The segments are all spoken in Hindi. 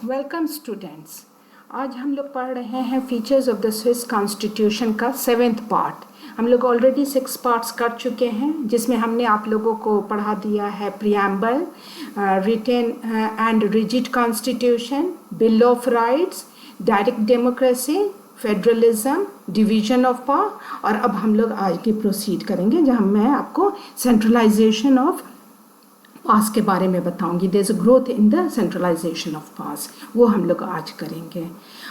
Welcome students. आज हम लोग पढ़ रहे हैं features of the Swiss constitution का 7th पार्ट। हम लोग ऑलरेडी 6 पार्ट्स कर चुके हैं, जिसमें हमने आप लोगों को पढ़ा दिया है preamble, written and rigid constitution, bill of rights, direct democracy, federalism, division of power. और अब हम लोग आगे प्रोसीड करेंगे, जहाँ मैं आपको सेंट्रलाइजेशन ऑफ पास के बारे में बताऊंगी। There is a growth in the centralisation of pass, वो हम लोग आज करेंगे।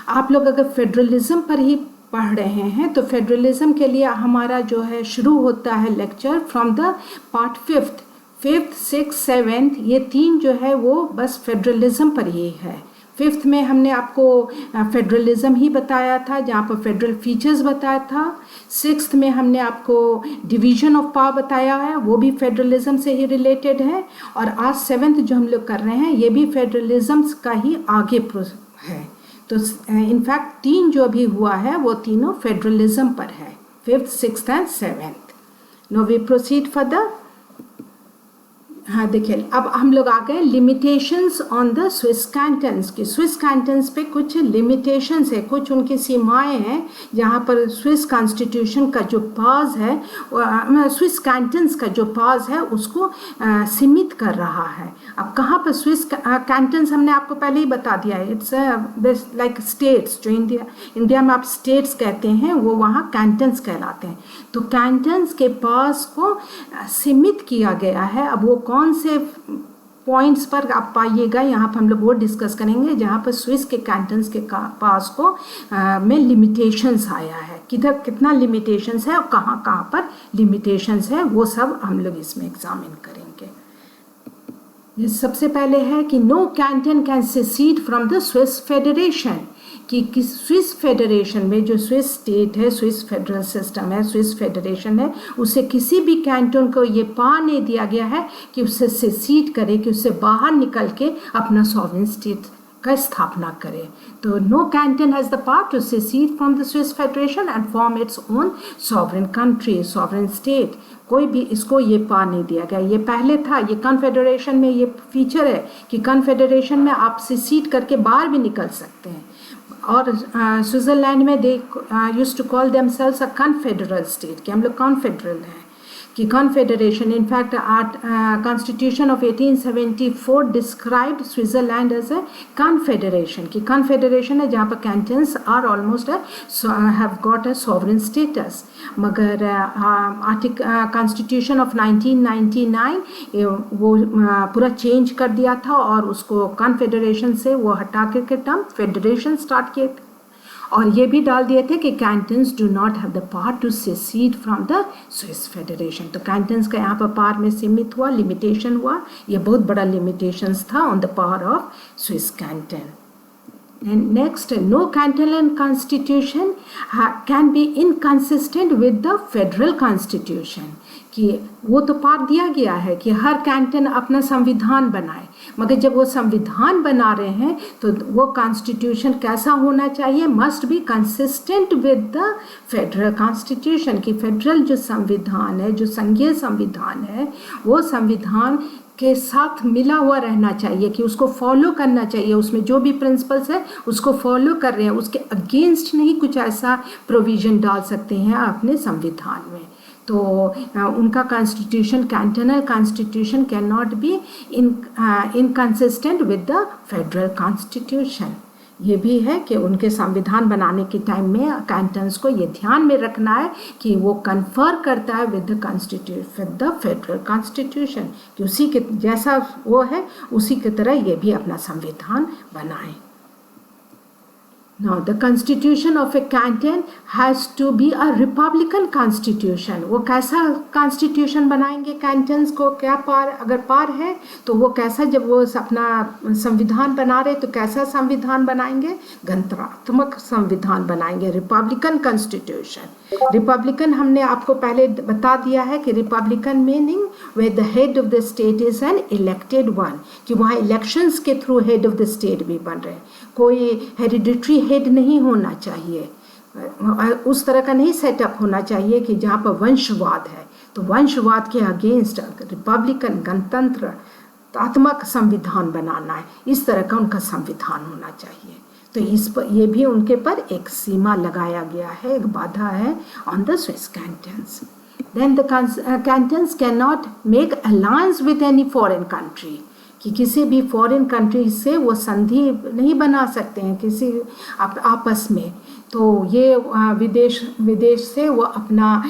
आप लोग अगर फेडरलिज्म पर ही पढ़ रहे हैं तो फेडरलिज्म के लिए हमारा जो है शुरू होता है lecture from the part 5th, 6th, 7th, ये 3 जो है वो बस फेडरलिज्म पर ही है। 5th में हमने आपको फेडरलिज्म ही बताया था, जहाँ पर फेडरल फीचर्स बताया था। 6th में हमने आपको डिवीजन ऑफ पावर बताया है, वो भी फेडरलिज्म से ही रिलेटेड है। और आज 7th जो हम लोग कर रहे हैं ये भी फेडरलिज्म का ही आगे है। तो इनफैक्ट 3 जो भी हुआ है वो तीनों फेडरलिज्म पर है, 5th, 6th and 7th। No we proceed further. हाँ देखिए, अब हम लोग आ गए limitations on the Swiss cantons की। स्विस कैंटन्स पे कुछ लिमिटेशंस है, कुछ उनकी सीमाएं हैं, जहाँ पर स्विस कॉन्स्टिट्यूशन का जो पास है, स्विस कैंटन्स का जो पास है उसको सीमित कर रहा है। अब कहाँ पर स्विस कैंटन्स हमने आपको पहले ही बता दिया है, इट्स लाइक स्टेट्स। जो इंडिया में आप स्टेट्स कहते हैं वो वहाँ कैंटन्स कहलाते हैं। तो कैंटन्स के पास को सीमित किया गया है। अब वो कौन से पॉइंट्स पर आप पाइएगा, यहाँ पर हम लोग वो डिस्कस करेंगे जहाँ पर स्विस के कैंटन्स के पास को में लिमिटेशंस आया है। किधर कितना लिमिटेशंस है और कहाँ कहाँ पर लिमिटेशंस है, वो सब हम लोग इसमें एग्जामिन करेंगे। ये सबसे पहले है कि no canton can secede from the Swiss federation, कि स्विस फेडरेशन में जो स्विस स्टेट है, स्विस फेडरल सिस्टम है, स्विस फेडरेशन है, उसे किसी भी कैंटन को ये पा नहीं दिया गया है कि उससे सेसीड करे, कि उससे बाहर निकल के अपना सॉवरेन स्टेट का स्थापना करे। तो no canton has the power to secede from the Swiss federation and form its own sovereign country, sovereign state. कोई भी इसको ये पा नहीं दिया गया। ये पहले था, ये कन्फेडरेशन में ये फीचर है कि कन्फेडरेशन में आप सेसीड करके बाहर भी निकल सकते हैं। और स्विट्ज़रलैंड में they used to call themselves a confederal state, कि हम लोग कॉन्फेडरल हैं, कि confederation. In fact constitution of 1874 described Switzerland as a confederation, कि कन्फेडरेशन है जहाँ पर cantons are almost have got a sovereign status. मगर कॉन्स्टिट्यूशन ऑफ 1999 वो पूरा चेंज कर दिया था और उसको कन्फेडरेशन से वो हटा के टर्म फेडरेशन स्टार्ट किए थे। और ये भी डाल दिए थे कि cantons do not have the power to secede from the Swiss federation. तो कैंटन्स का यहाँ पर पावर में सीमित हुआ, लिमिटेशन हुआ। ये बहुत बड़ा लिमिटेशंस था on the power of Swiss Canton. And next, no cantonal constitution can be inconsistent with the federal constitution, कि वो तो पार दिया गया है कि हर कैंटन अपना संविधान बनाए, मगर जब वो संविधान बना रहे हैं तो वो कॉन्स्टिट्यूशन कैसा होना चाहिए, must be consistent with the federal constitution, कि फेडरल जो संविधान है, जो संघीय संविधान है, वो संविधान के साथ मिला हुआ रहना चाहिए, कि उसको फॉलो करना चाहिए। उसमें जो भी प्रिंसिपल्स है उसको फॉलो कर रहे हैं, उसके अगेंस्ट नहीं कुछ ऐसा प्रोविज़न डाल सकते हैं अपने संविधान में। तो उनका constitution, cantonal constitution can not be inconsistent with the federal constitution. ये भी है कि उनके संविधान बनाने के टाइम में कैंटन्स को ये ध्यान में रखना है कि वो कन्फर करता है विद द फेडरल कॉन्स्टिट्यूशन, कि उसी के जैसा वो है उसी की तरह ये भी अपना संविधान बनाए। Now, the constitution of a canton has to be a republican constitution. वो कैसा constitution बनाएंगे कैंटन्स को, क्या पार, अगर पार है तो वो कैसा, जब वो अपना संविधान बना रहे तो कैसा संविधान बनाएंगे, गणतंत्रात्मक संविधान बनाएंगे, रिपब्लिकन कॉन्स्टिट्यूशन। रिपब्लिकन हमने आपको पहले बता दिया है कि Republican meaning where the head of the state is an elected one, कि वहाँ इलेक्शंस के through head of the state भी बन रहे हैं। कोई हेरिडिटरी हेड नहीं होना चाहिए, उस तरह का नहीं सेटअप होना चाहिए कि जहाँ पर वंशवाद है। तो वंशवाद के अगेंस्ट रिपब्लिकन, गणतंत्र आत्मक संविधान बनाना है, इस तरह का उनका संविधान होना चाहिए। तो इस पर ये भी उनके पर एक सीमा लगाया गया है, एक बाधा है on the Swiss cantons. Then the cantons cannot make alliance with any foreign country, कि किसी भी फॉरेन कंट्री से वो संधि नहीं बना सकते हैं किसी आपस में। तो ये विदेश से वो अपना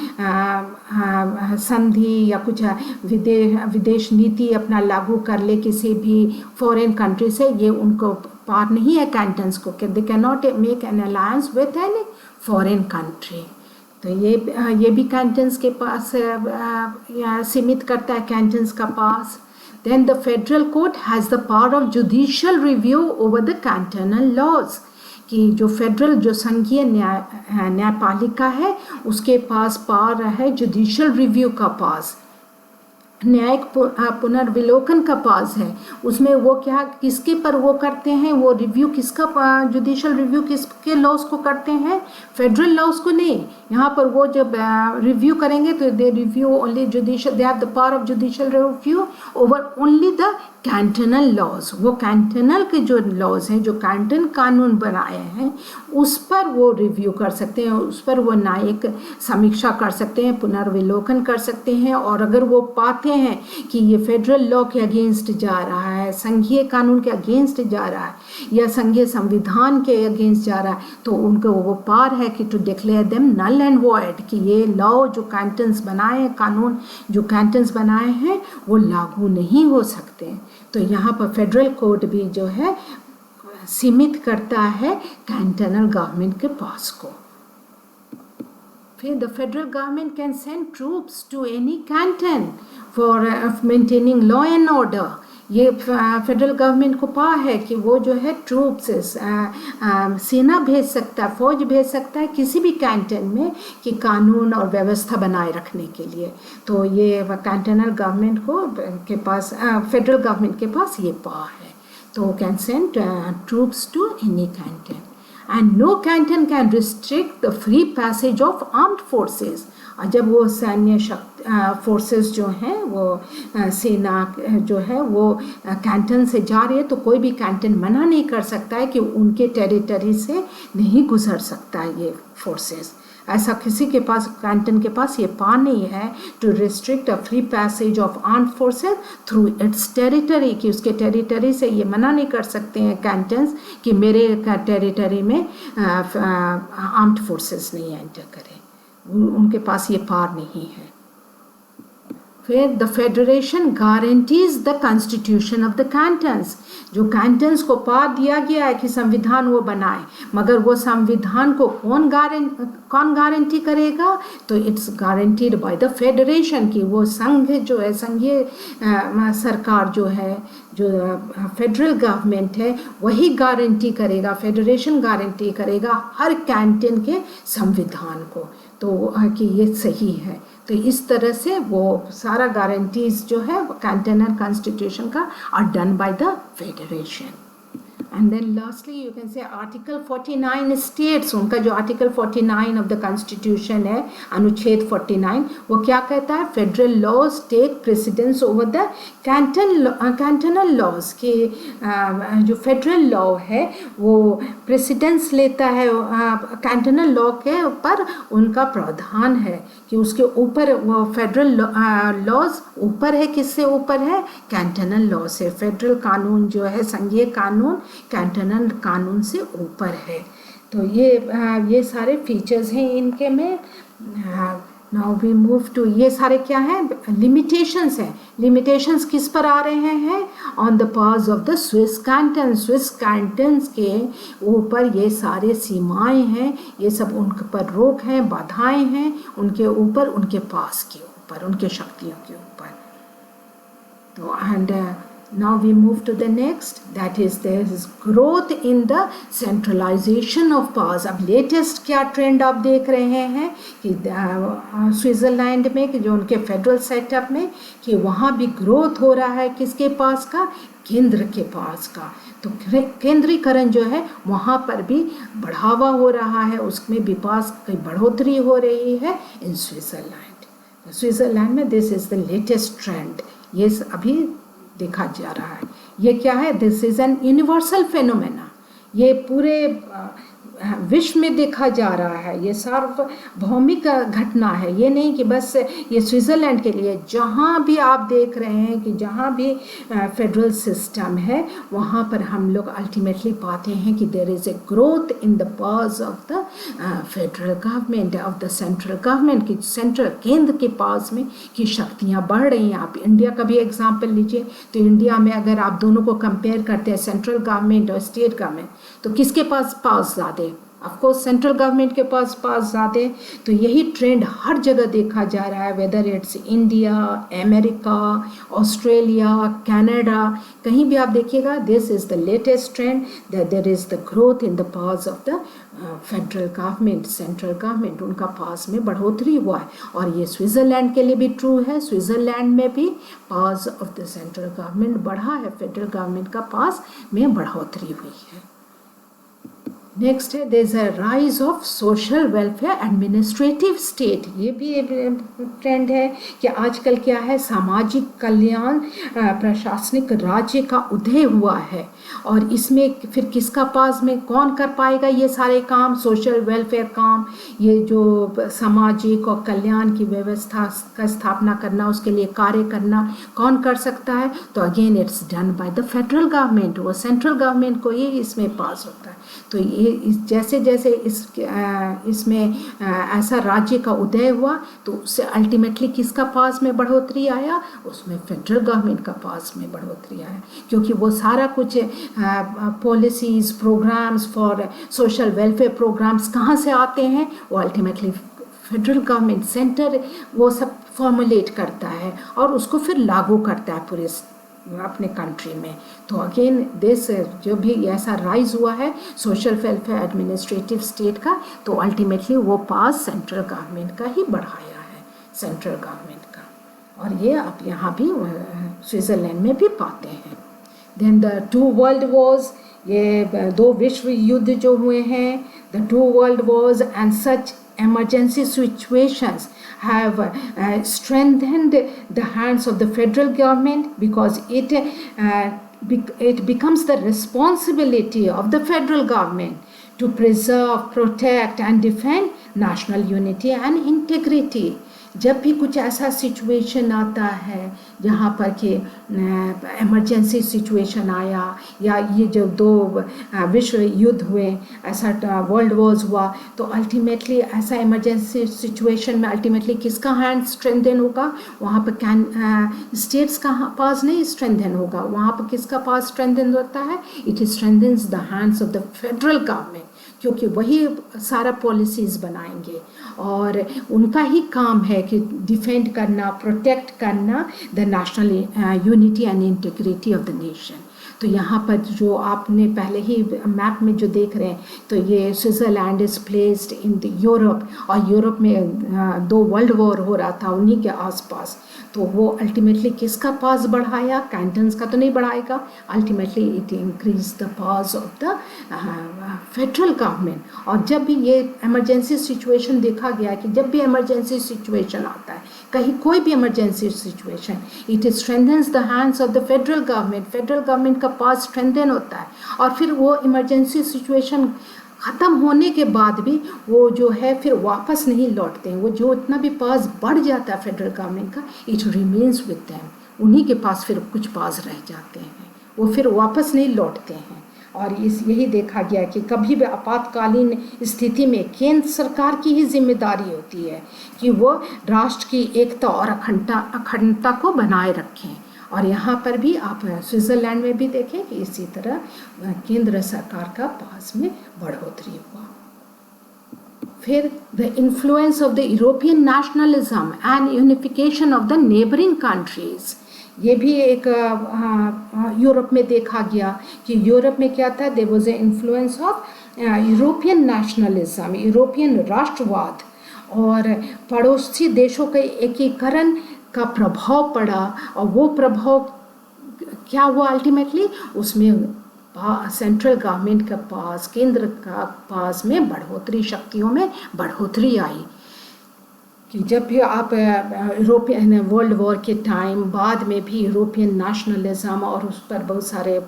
संधि या कुछ विदेश नीति अपना लागू कर ले किसी भी फॉरेन कंट्री से, ये उनको पार नहीं है कैंटन्स को, they can not make an alliance with any foreign country. तो ये भी कैंटन्स के पास सीमित करता है कैंटन्स का पास। Then the federal court has the power of judicial review over the cantonal laws, कि जो फेडरल जो संघीय न्यायपालिका है उसके पास पावर है जुडिशियल रिव्यू का पास, न्यायिक पुनर्विलोकन का पास है। उसमें वो क्या किसके पर वो करते हैं, वो रिव्यू किसका जुडिशियल रिव्यू किसके लॉज को करते हैं, फेडरल लॉज को नहीं। यहाँ पर वो जब रिव्यू करेंगे तो they review only judicial, they have the power of judicial review over only the cantonal laws. वो कैंटनल के जो लॉज हैं, जो कैंटन कानून बनाए हैं, उस पर वो रिव्यू कर सकते हैं, उस पर वो न्यायिक समीक्षा कर सकते हैं, पुनर्विलोकन कर सकते हैं। और अगर वो पाते हैं कि ये फेडरल लॉ के अगेंस्ट जा रहा है, संघीय कानून के अगेंस्ट जा रहा है या संघीय संविधान के अगेंस्ट जा रहा है, तो उनको वो पार है कि to declare them null and void, कि ये लॉ जो कैंटन्स बनाए हैं, कानून जो कैंटन्स बनाए हैं, वो लागू नहीं हो सकते। तो यहाँ पर फेडरल कोर्ट भी जो है सीमित करता है कैंटनल गवर्नमेंट के पास को। फिर the federal government can send troops to any canton for maintaining law and order. ये फेडरल गवर्नमेंट को पावर है कि वो जो है ट्रूप्स सेना भेज सकता है, फौज भेज सकता है किसी भी कैंटन में कि कानून और व्यवस्था बनाए रखने के लिए। तो ये कैंटनल गवर्नमेंट को के पास, फेडरल गवर्नमेंट के पास ये पावर है। तो can send troops to any canton and no canton can restrict the free passage of armed forces. और जब वो सैन्य फोर्सेस जो हैं, वो सेना जो है वो कैंटन से जा रही है, तो कोई भी कैंटन मना नहीं कर सकता है कि उनके टेरिटरी से नहीं गुजर सकता है ये फोर्सेस। ऐसा किसी के पास, कैंटन के पास ये पावर नहीं है to restrict a free passage of armed forces through its territory, कि उसके टेरिटरी से ये मना नहीं कर सकते हैं कैंटन्स कि मेरे टेरिटरी में आर्म्ड फोर्सेस नहीं एंटर करें, उनके पास ये पावर नहीं है। फिर the federation guarantees the constitution of the cantons. जो कैंटन्स को पावर दिया गया है कि संविधान वो बनाए, मगर वो संविधान को कौन गारंटी करेगा, तो it's guaranteed bye the federation, की वो संघ जो है, संघीय सरकार जो है, जो फेडरल गवर्नमेंट है, वही गारंटी करेगा, फेडरेशन गारंटी करेगा हर कैंटन के संविधान को, तो कि ये सही है। तो इस तरह से वो सारा गारंटीज जो है कैंटनल कॉन्स्टिट्यूशन का are done by the federation. And then lastly you can say article 49 states, उनका जो आर्टिकल 49 ऑफ द कॉन्स्टिट्यूशन है, अनुच्छेद 49, वो क्या कहता है, federal laws take precedence over the cantonal laws, के जो फेडरल लॉ है वो प्रेसिडेंस लेता है कैंटनल लॉ के ऊपर, उनका प्रावधान है कि उसके ऊपर वो फेडरल लॉज ऊपर है, किससे ऊपर है, कैंटनल लॉ से। फेडरल कानून जो है, संघीय कानून कैंटनल कानून से ऊपर है। तो ये सारे फीचर्स हैं इनके में। नाउ वी मूव टू, ये सारे क्या हैं, लिमिटेशंस हैं। लिमिटेशंस किस पर आ रहे हैं, on the powers of the Swiss Canton. Swiss cantons के ऊपर ये सारे सीमाएं हैं, ये सब उन पर रोक हैं, बाधाएं हैं उनके ऊपर, उनके पास के ऊपर, उनके शक्तियों के ऊपर। तो and now we move to the next, that is there is growth in the centralization of powers। अब लेटेस्ट क्या ट्रेंड आप देख रहे हैं कि स्विट्जरलैंड में, कि जो उनके फेडरल सेटअप में, कि वहाँ भी ग्रोथ हो रहा है किसके पास का, केंद्र के पास का। तो केंद्रीकरण जो है वहाँ पर भी बढ़ावा हो रहा है, उसमें विकास की बढ़ोतरी हो रही है इन स्विट्जरलैंड। स्विट्जरलैंड में this is the latest trend, ये अभी देखा जा रहा है। ये क्या है? This is an universal phenomena. ये पूरे विश्व में देखा जा रहा है, ये सार्वभौमिक घटना है। ये नहीं कि बस ये स्विट्ज़रलैंड के लिए, जहाँ भी आप देख रहे हैं कि जहाँ भी फेडरल सिस्टम है वहाँ पर हम लोग अल्टीमेटली पाते हैं कि there is a growth in the powers of the federal government, of the central government, की सेंट्रल केंद्र के पास में की शक्तियाँ बढ़ रही हैं। आप इंडिया का भी एग्जाम्पल लीजिए तो इंडिया में अगर आप दोनों को कंपेयर करते हैं, सेंट्रल गवर्नमेंट और स्टेट गवर्नमेंट, तो किसके पास पावर्स ज़्यादा? ऑफ कोर्स सेंट्रल गवर्नमेंट के पास ज़्यादा। तो यही ट्रेंड हर जगह देखा जा रहा है, whether it's India, America, Australia, Canada, कहीं भी आप देखिएगा, this is the latest trend that there is the growth in the powers of the federal government, central government, उनका पावर्स में बढ़ोतरी हुआ है। और ये स्विट्ज़रलैंड के लिए भी ट्रू है। स्विट्ज़रलैंड में भी powers of the central government बढ़ा है, फेडरल गवर्नमेंट का पावर्स में बढ़ोतरी हुई है। नेक्स्ट है there is a rise of social welfare administrative state. ये भी एक ट्रेंड है कि आजकल क्या है, सामाजिक कल्याण प्रशासनिक राज्य का उदय हुआ है। और इसमें फिर किसका पास में कौन कर पाएगा ये सारे काम, सोशल वेलफेयर काम, ये जो सामाजिक और कल्याण की व्यवस्था का स्थापना करना, उसके लिए कार्य करना कौन कर सकता है? तो again it's done by the federal government, वो सेंट्रल गवर्नमेंट को ही इसमें पास होता है। तो ये जैसे जैसे इसमें ऐसा राज्य का उदय हुआ तो उससे अल्टीमेटली किसका पास में बढ़ोतरी आया? उसमें फेडरल गवर्नमेंट का पास में बढ़ोतरी आया, क्योंकि वो सारा कुछ policies, programmes for social welfare programmes कहाँ से आते हैं? वो अल्टीमेटली फेडरल गवर्नमेंट, सेंटर वो सब फॉर्मुलेट करता है और उसको फिर लागू करता है पूरे अपने कंट्री में। तो अगेन देश जो भी ऐसा राइज हुआ है सोशल वेलफेयर एडमिनिस्ट्रेटिव स्टेट का, तो अल्टीमेटली वो पास सेंट्रल गवर्नमेंट का ही बढ़ाया है, सेंट्रल गवर्नमेंट का। और ये आप यहाँ भी स्विट्ज़रलैंड में भी पाते हैं। देन द 2 वर्ल्ड वॉर्स, ये 2 विश्व युद्ध जो हुए हैं, the 2 world Wars and such emergency situations have strengthened the hands of the federal government, because it becomes the responsibility of the federal government to preserve, protect and defend national unity and integrity. जब भी कुछ ऐसा सिचुएशन आता है जहाँ पर कि इमरजेंसी सिचुएशन आया, या ये जो 2 विश्व युद्ध हुए, ऐसा वर्ल्ड वॉर्स हुआ, तो अल्टीमेटली ऐसा इमरजेंसी सिचुएशन में अल्टीमेटली किसका हैंड स्ट्रेंथन होगा? वहाँ पर स्टेट्स का पास नहीं स्ट्रेंथन होगा, वहाँ पर किसका पास स्ट्रेंथन होता है? It strengthens the hands of the federal government, क्योंकि वही सारा पॉलिसीज़ बनाएंगे और उनका ही काम है कि डिफेंड करना, प्रोटेक्ट करना the national unity and integrity of the nation. तो यहाँ पर जो आपने पहले ही मैप में जो देख रहे हैं, तो ये Switzerland is placed in the Europe, और यूरोप में 2 वर्ल्ड वॉर हो रहा था उन्हीं के आसपास। तो वो अल्टीमेटली किसका पास बढ़ाया? कैंटन्स का तो नहीं बढ़ाएगा, ultimately it increase the powers of the federal government. और जब भी ये इमरजेंसी सिचुएशन देखा गया कि जब भी इमरजेंसी सिचुएशन आता है, कहीं कोई भी emergency situation, it strengthens the hands of the federal government, federal government का पास स्ट्रेंथन होता है। और फिर वो इमरजेंसी सिचुएशन ख़त्म होने के बाद भी वो जो है फिर वापस नहीं लौटते हैं, वो जो इतना भी पास बढ़ जाता है फेडरल गवर्नमेंट का, इट रिमेन्स विद देम, उन्हीं के पास फिर कुछ पास रह जाते हैं, वो फिर वापस नहीं लौटते हैं। और यही देखा गया कि कभी भी आपातकालीन स्थिति में केंद्र सरकार की ही जिम्मेदारी होती है कि वो राष्ट्र की एकता और अखंडता को बनाए रखें। और यहाँ पर भी आप स्विट्ज़रलैंड में भी देखें कि इसी तरह केंद्र सरकार का पास में बढ़ोतरी हुआ। फिर the influence of the European nationalism and unification of the neighbouring countries, ये भी एक यूरोप में देखा गया कि यूरोप में क्या था, there was a influence of European nationalism, European राष्ट्रवाद, और पड़ोसी देशों के एकीकरण का प्रभाव पड़ा। और वो प्रभाव क्या हुआ अल्टीमेटली? उसमें सेंट्रल गवर्नमेंट के पास, केंद्र का पास में बढ़ोतरी, शक्तियों में बढ़ोतरी आई। कि जब भी आप यूरोपियन वर्ल्ड वॉर के टाइम बाद में भी यूरोपियन नेशनलिज्म और उस पर बहुत सारे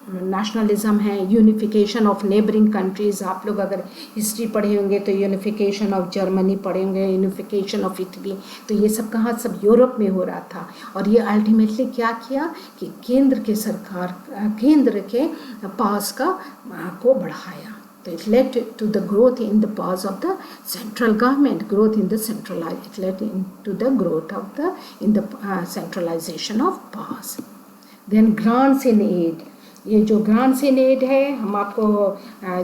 नेशनलिज्म हैं, यूनिफिकेशन ऑफ नेबरिंग कंट्रीज़। आप लोग अगर हिस्ट्री पढ़े होंगे तो यूनिफिकेशन ऑफ जर्मनी पढ़े होंगे, यूनिफिकेशन ऑफ इटली, तो ये सब कहाँ, सब यूरोप में हो रहा था। और ये अल्टीमेटली क्या किया कि केंद्र के सरकार, केंद्र के पास को बढ़ाया। So it led to the growth in the powers of the central government, growth in the it led to the growth of the centralization of powers. Then grants in aid. ये जो ग्रांट्स इन एड है, हम आपको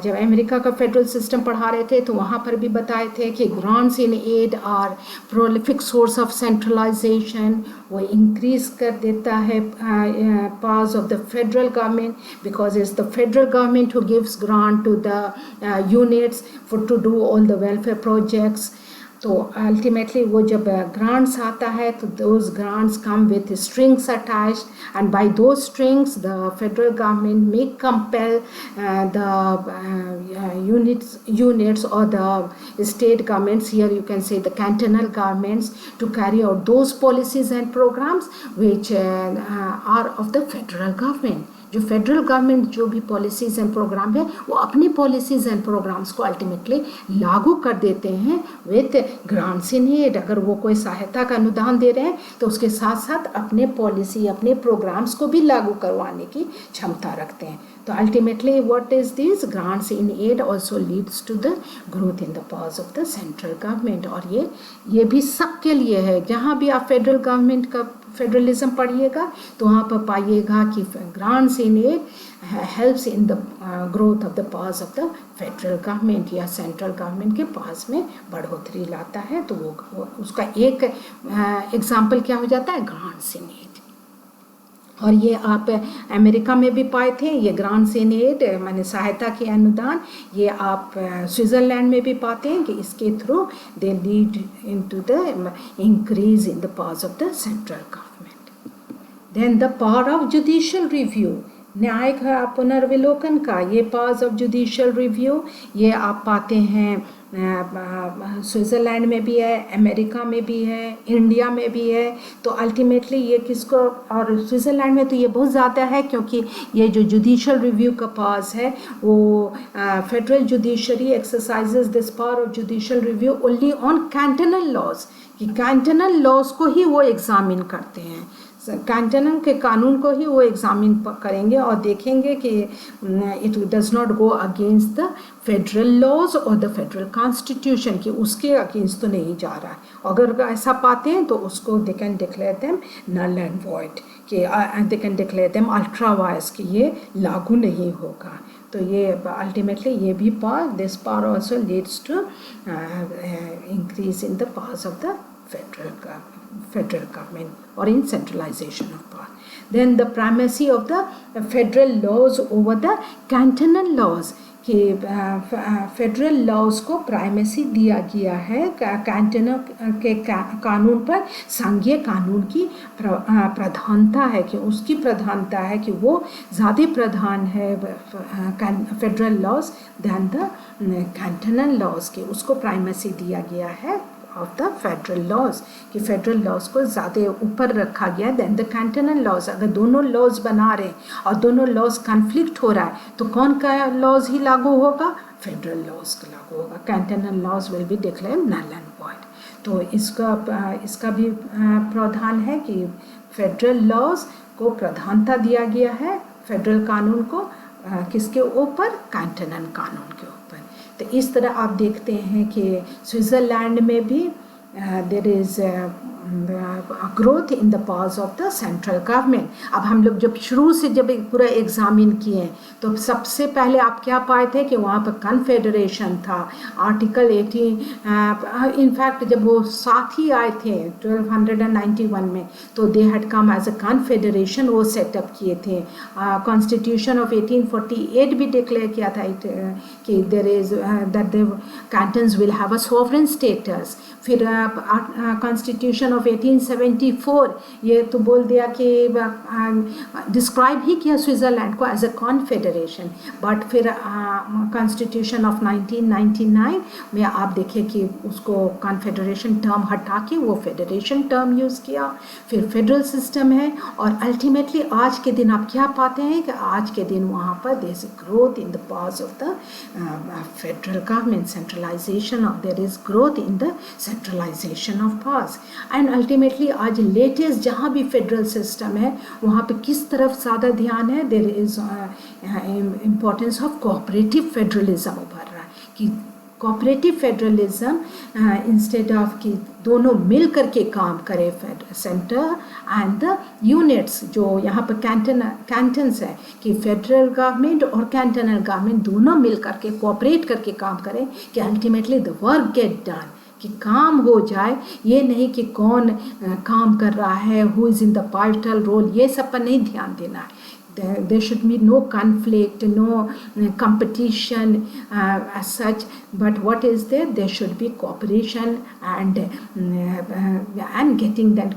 जब अमेरिका का फेडरल सिस्टम पढ़ा रहे थे तो वहाँ पर भी बताए थे कि grants in aid are prolific source of centralization. वो इंक्रीज कर देता है powers of the federal government, because it's the federal government who gives grant to the units for to do all the welfare projects. तो अल्टीमेटली वो जब ग्रांट्स आता है तो those grants come with strings attached, and by those strings the federal government may compel the units or the state governments, here you can say the cantonal governments, to carry out those policies and programs which are of the federal government. जो फेडरल गवर्नमेंट जो भी पॉलिसीज़ एंड प्रोग्राम है वो अपनी पॉलिसीज़ एंड प्रोग्राम्स को अल्टीमेटली लागू कर देते हैं विथ ग्रांट्स इन एड। अगर वो कोई सहायता का अनुदान दे रहे हैं तो उसके साथ साथ अपने पॉलिसी, अपने प्रोग्राम्स को भी लागू करवाने की क्षमता रखते हैं। तो ultimately what is this, grants in aid also leads to the growth in the powers of the central government. और ये भी सबके लिए है। जहाँ भी आप फेडरल गवर्नमेंट का फेडरलिज्म पढ़िएगा तो वहाँ पर पाइएगा कि grants in aid helps in the growth of the powers of the federal government, या सेंट्रल गवर्नमेंट के पास में बढ़ोतरी लाता है। तो वो उसका एक एग्जाम्पल क्या हो जाता है, ग्रांट्स इन एड। और ये आप अमेरिका में भी पाए थे, ये ग्रांट्स इन एड माने सहायता के अनुदान, ये आप स्विट्ज़रलैंड में भी पाते हैं कि इसके through they lead into the increase in the powers of the central government. Then the power of judicial review, न्यायिक पुनर्विलोकन का ये पावर्स ऑफ जुडिशियल रिव्यू, ये आप पाते हैं स्विट्ज़रलैंड में भी है, अमेरिका में भी है, इंडिया में भी है। तो अल्टीमेटली ये किसको, और स्विट्ज़रलैंड में तो ये बहुत ज़्यादा है क्योंकि ये जो जुडिशियल रिव्यू का पावर्स है वो federal judiciary exercises this power of judicial review only on cantonal laws, कि कैंटनल लॉज को ही वो एग्जामिन करते हैं, कैंटनल के कानून को ही वो एग्जामिन करेंगे और देखेंगे कि it does not go against the federal laws और द फेडरल कॉन्स्टिट्यूशन, कि उसके अगेंस्ट तो नहीं जा रहा है। अगर ऐसा पाते हैं तो उसको they can declare them null and void, कि they can declare them ultra vires, कि ये लागू नहीं होगा। तो ये अल्टीमेटली ये भी power, this power also leads to increase in the powers of the federal government or in centralization of power. Then the primacy of the federal laws over the cantonal laws, कि फेडरल लॉज को प्राइमेसी दिया गया है कैंटनल के कानून पर, संघीय कानून की प्रधानता है, कि उसकी प्रधानता है, कि वो ज़्यादा प्रधान है federal laws than the cantonal laws, के उसको प्राइमेसी दिया गया है ऑफ द फेडरल लॉज, कि फेडरल लॉज को ज़्यादा ऊपर रखा गया देन द कैंटनल लॉज। अगर दोनों लॉज बना रहे और दोनों लॉज कन्फ्लिक्ट हो रहा है तो कौन का लॉज ही लागू होगा, फेडरल लॉज का लागू होगा। Cantonal laws will be declare null and void. तो इसका भी प्रावधान है कि फेडरल लॉज को प्रधानता दिया गया है, फेडरल कानून को किसके ऊपर, कैंटनल कानून के ऊपर। तो इस तरह आप देखते हैं कि स्विट्ज़रलैंड में भी there is growth in the powers of the central government. अब हम लोग जब शुरू से जब पूरा एग्जामिन किए तो सबसे पहले आप क्या पाए थे कि वहाँ पर कन्फेडरेशन था, आर्टिकल 18। इनफैक्ट जब वो साथ ही आए थे 1291 में तो they had come as a confederation, वो सेटअप किए थे। कॉन्स्टिट्यूशन ऑफ 1848 भी डिक्लेयर किया था कि there is that the cantons will have a sovereign status. फिर कॉन्स्टिट्यूशन ऑफ 1874 ये तो बोल दिया कि डिस्क्राइब ही किया स्विट्ज़रलैंड को एज अ कॉन्फेडरेशन, बट फिर कॉन्स्टिट्यूशन ऑफ 1999 में आप देखें कि उसको कॉन्फेडरेशन टर्म हटा के वो फेडरेशन टर्म यूज़ किया, फिर फेडरल सिस्टम है, और अल्टीमेटली आज के दिन आप क्या पाते हैं कि आज के दिन वहाँ पर there is growth in the powers of the federal government, centralization of, there is growth in the centralisation of powers, and ultimately आज लेटेस्ट जहाँ भी फेडरल सिस्टम है वहाँ पे किस तरफ ज़्यादा ध्यान है, there is importance of cooperative federalism उभर रहा है कि कोऑपरेटिव फेडरलिज्म इंस्टेड ऑफ कि दोनों मिल करके काम करें, सेंटर एंड द यूनिट्स जो यहाँ पर कैंटन्स है कि फेडरल गवर्नमेंट और कैंटनल गवर्नमेंट दोनों मिल करके कोऑपरेट करके काम करें कि ultimately the work get done, कि काम हो जाए, ये नहीं कि कौन काम कर रहा है, who is in the partial role, ये सब पर नहीं ध्यान देना है. There should be no conflict, no competition as such, but what is there? There should be cooperation and getting that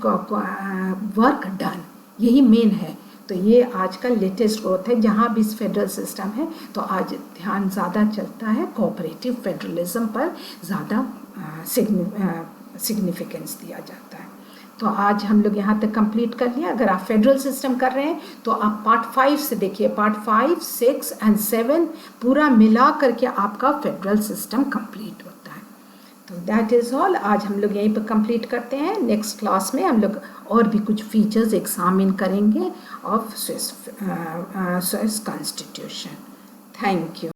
work done. यही मेन है. तो ये आज का लेटेस्ट ग्रोथ है. जहाँ भी फेडरल सिस्टम है तो आज ध्यान ज़्यादा चलता है कोऑपरेटिव फेडरलिज्म पर, ज़्यादा सिग्निफिकेंस दिया जाता है. तो आज हम लोग यहाँ तक कंप्लीट कर लिया. अगर आप फेडरल सिस्टम कर रहे हैं तो आप पार्ट 5 से देखिए, पार्ट 5, 6 एंड 7 पूरा मिला करके आपका फेडरल सिस्टम कंप्लीट होता है. तो दैट इज़ ऑल. आज हम लोग यहीं पर कंप्लीट करते हैं. नेक्स्ट क्लास में हम लोग और भी कुछ फीचर्स एग्जामिन करेंगे of Swiss constitution. Thank you.